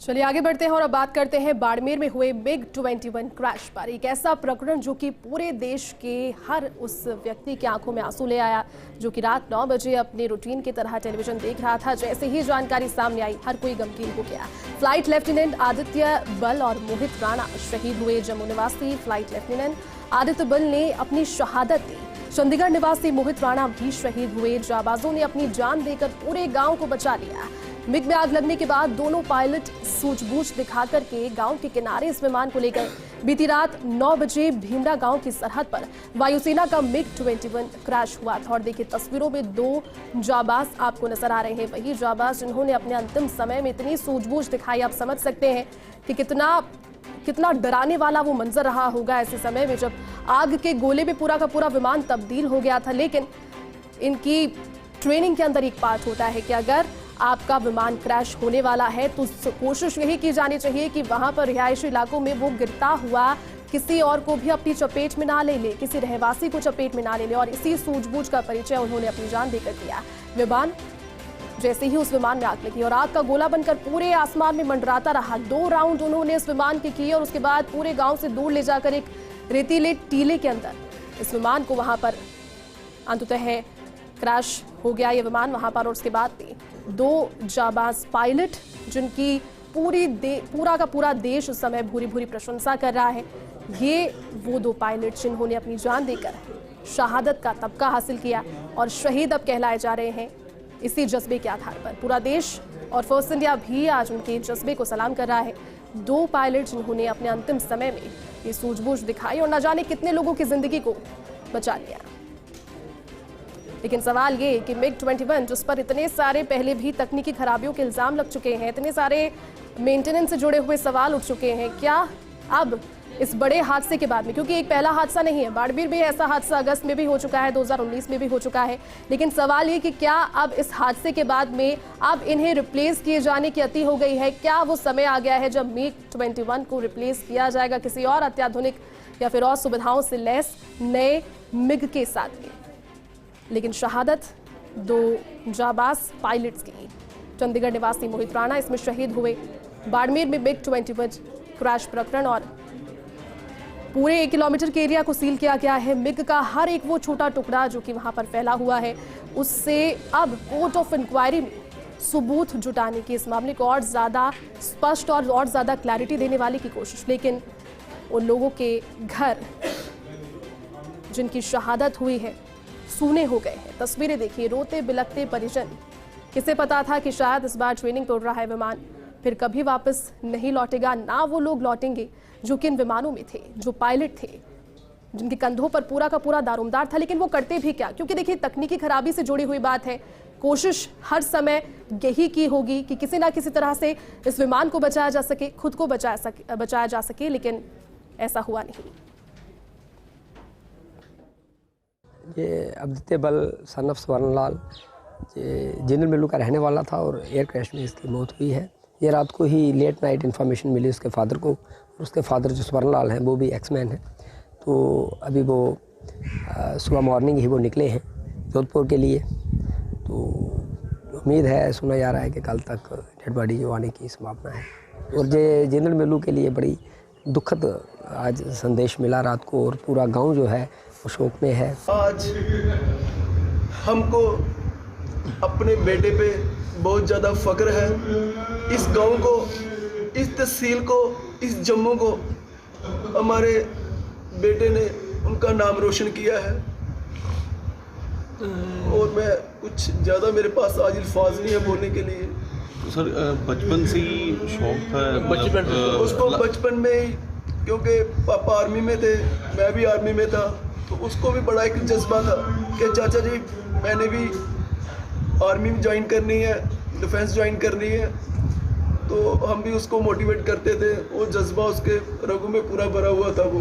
चलिए आगे बढ़ते हैं और अब बात करते हैं बाड़मेर में हुए MiG-21 क्रैश पर। एक ऐसा प्रकरण जो कि पूरे देश के हर उस व्यक्ति की आंखों में आंसू ले आया जो कि रात 9 बजे अपने रूटीन की तरह टेलीविजन देख रहा था। जैसे ही जानकारी सामने आई हर कोई गमगीन हो गया। फ्लाइट लेफ्टिनेंट आदित्य बल और मोहित राणा शहीद हुए। जम्मू निवासी फ्लाइट लेफ्टिनेंट आदित्य बल ने अपनी शहादत दी। चंडीगढ़ निवासी मोहित राणा भी शहीद हुए। जाबाजों ने अपनी जान देकर पूरे गाँव को बचा लिया। मिग में आग लगने के बाद दोनों पायलट सूझबूझ दिखाकर के गांव के किनारे इस विमान को ले गए। बीती रात 9 बजे भीमरा गांव की सरहद पर वायुसेना का MiG-21 क्रैश हुआ था और देखिए तस्वीरों में 2 जाबाज आपको नजर आ रहे हैं। वही जाबाज जिन्होंने अपने अंतिम समय में इतनी सूझबूझ दिखाई, आप समझ सकते हैं कि कितना डराने वाला वो मंजर रहा होगा ऐसे समय में जब आग के गोले में पूरा का पूरा विमान तब्दील हो गया था। लेकिन इनकी ट्रेनिंग के अंदर एक पार्ट होता है कि अगर आपका विमान क्रैश होने वाला है तो कोशिश यही की जानी चाहिए कि वहां पर रिहायशी इलाकों में वो गिरता हुआ किसी और को भी अपनी चपेट में ना ले ले, किसी रहवासी को चपेट में ना ले ले। और इसी सूझबूझ का परिचय उन्होंने अपनी जान देकर दिया। विमान जैसे ही उस विमान में आग लगी और आग का गोला बनकर पूरे आसमान में मंडराता रहा। 2 राउंड उन्होंने इस विमान के किए और उसके बाद पूरे गांव से दूर ले जाकर एक रेतीले टीले के अंदर इस विमान को वहां पर अंततः क्रैश हो गया ये विमान वहां पर। और उसके बाद भी 2 जाबाज पायलट जिनकी पूरा का पूरा देश उस समय भूरी भूरी प्रशंसा कर रहा है, ये वो 2 पायलट जिन्होंने अपनी जान देकर शहादत का तबका हासिल किया और शहीद अब कहलाए जा रहे हैं। इसी जज्बे के आधार पर पूरा देश और फर्स्ट इंडिया भी आज उनके जज्बे को सलाम कर रहा है। 2 पायलट जिन्होंने अपने अंतिम समय में ये सूझबूझ दिखाई और न जाने कितने लोगों की जिंदगी को बचा लिया। लेकिन सवाल ये कि MiG-21 जिस पर इतने सारे पहले भी तकनीकी खराबियों के इल्जाम लग चुके हैं, इतने सारे मेंटेनेंस से जुड़े हुए सवाल उठ चुके हैं, क्या अब इस बड़े हादसे के बाद में, क्योंकि एक पहला हादसा नहीं है, बाड़मेर भी ऐसा हादसा अगस्त में भी हो चुका है, 2019 में भी हो चुका है। लेकिन सवाल ये कि क्या अब इस हादसे के बाद में अब इन्हें रिप्लेस किए जाने की अति हो गई है? क्या वो समय आ गया है जब MiG-21 को रिप्लेस किया जाएगा किसी और अत्याधुनिक या फिर और सुविधाओं से लैस नए MiG के साथ में? लेकिन शहादत 2 जाबाज पायलट्स की। चंडीगढ़ निवासी मोहित राणा इसमें शहीद हुए। बाड़मेर में MiG-21 क्रैश प्रकरण और पूरे 1 किलोमीटर के एरिया को सील किया गया है। MiG का हर एक वो छोटा टुकड़ा जो कि वहां पर फैला हुआ है, उससे अब कोर्ट ऑफ इंक्वायरी में सबूत जुटाने की, इस मामले को और ज़्यादा स्पष्ट और ज़्यादा क्लैरिटी देने वाली की कोशिश। लेकिन उन लोगों के घर जिनकी शहादत हुई है सूने हो गए हैं। तस्वीरें देखिए, रोते बिलखते परिजन। किसे पता था कि शायद इस बार ट्रेनिंग तोड़ रहा है विमान, फिर कभी वापस नहीं लौटेगा। ना वो लोग लौटेंगे जो कि इन विमानों में थे, जो पायलट थे, जिनके कंधों पर पूरा का पूरा दारोमदार था। लेकिन वो करते भी क्या, क्योंकि देखिए तकनीकी खराबी से जुड़ी हुई बात है। कोशिश हर समय यही की होगी कि किसी ना किसी तरह से इस विमान को बचाया जा सके, खुद को बचाया जा सके, लेकिन ऐसा हुआ नहीं। ये आदित्य बल सन ऑफ स्वर्णलाल जिंदल मिल्लू का रहने वाला था और एयर क्रैश में इसकी मौत हुई है। ये रात को ही लेट नाइट इन्फॉर्मेशन मिली उसके फादर को, और उसके फादर जो स्वर्णलाल हैं वो भी एक्समैन हैं। तो अभी वो सुबह मॉर्निंग ही वो निकले हैं जोधपुर के लिए। तो उम्मीद है, सुना जा रहा है कि कल तक डेड बॉडी जो आने की संभावना है। और ये जिंदल मिल्लू के लिए बड़ी दुखद आज संदेश मिला रात को, और पूरा गाँव जो है वो शोक में है। आज हमको अपने बेटे पे बहुत ज़्यादा फ़ख्र है। इस गांव को, इस तहसील को, इस जम्मू को हमारे बेटे ने उनका नाम रोशन किया है। और मैं कुछ ज़्यादा, मेरे पास आज अल्फाज नहीं है बोलने के लिए। सर बचपन से ही शौक था उसको बचपन में ही, क्योंकि पापा आर्मी में थे, मैं भी आर्मी में था, तो उसको भी बड़ा एक जज्बा था कि चाचा जी मैंने भी आर्मी में ज्वाइन करनी है, डिफेंस ज्वाइन करनी है। तो हम भी उसको मोटिवेट करते थे, वो जज्बा उसके रगों में पूरा भरा हुआ था वो।